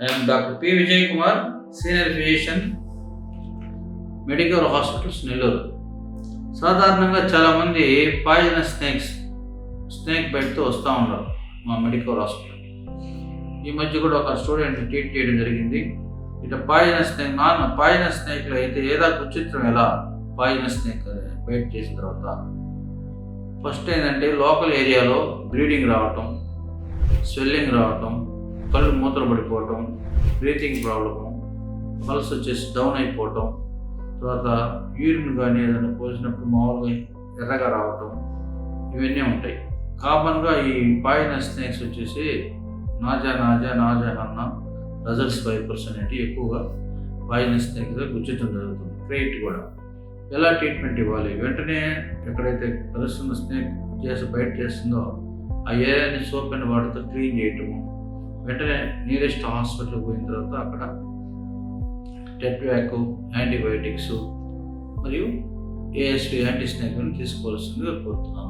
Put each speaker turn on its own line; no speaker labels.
I am Dr. P. Vijay Kumar, Senior Physician, medical hospitals Nellore. సాధారణంగా చాలామంది poisonous snake బైట్తో వస్తూ ఉన్నారు మా మెడికల్ హాస్పిటల్. ఈ మధ్య కూడా ఒక స్టూడెంట్ ట్రీట్ చేయడం జరిగింది. ఇట్లా పాయిజనస్ స్నేక్లో అయితే ఏదో విచిత్రం ఎలా పాయిజనస్ స్నేక్ బైట్ చేసిన తర్వాత ఫస్ట్ ఏంటంటే లోకల్ ఏరియాలో బ్లీడింగ్ రావటం, స్వెల్లింగ్ రావటం, కళ్ళు మూతలు పడిపోవటం, బ్రీతింగ్ ప్రాబ్లము, పల్స్ వచ్చేసి డౌన్ అయిపోవటం, తర్వాత యూరిన్ కానీ ఏదైనా పోసినప్పుడు మామూలుగా ఎర్రగా రావటం, ఇవన్నీ ఉంటాయి. కామన్గా ఈ పాయిజనస్ స్నేక్స్ వచ్చేసి నాజా అన్న రజల్స్ వైపర్స్ అనేటివి ఎక్కువగా పాయిజనస్ స్నేక్గా గుచ్చటం జరుగుతుంది. క్రేట్ కూడా ఎలా ట్రీట్మెంట్ ఇవ్వాలి? వెంటనే ఎక్కడైతే కలుస్తున్న స్నేక్ బయట చేస్తుందో ఆ ఏరియాని సోప్ అండ్ వాటర్తో క్లీన్ చేయటము, వెంటనే నియరెస్ట్ హాస్పిటల్కి పోయిన తర్వాత అక్కడ టెట్వాక్, యాంటీబయాటిక్స్ మరియు ఏఎస్పి యాంటీ స్నేక్ తీసుకోవాల్సిందిగా కోరుతున్నాను.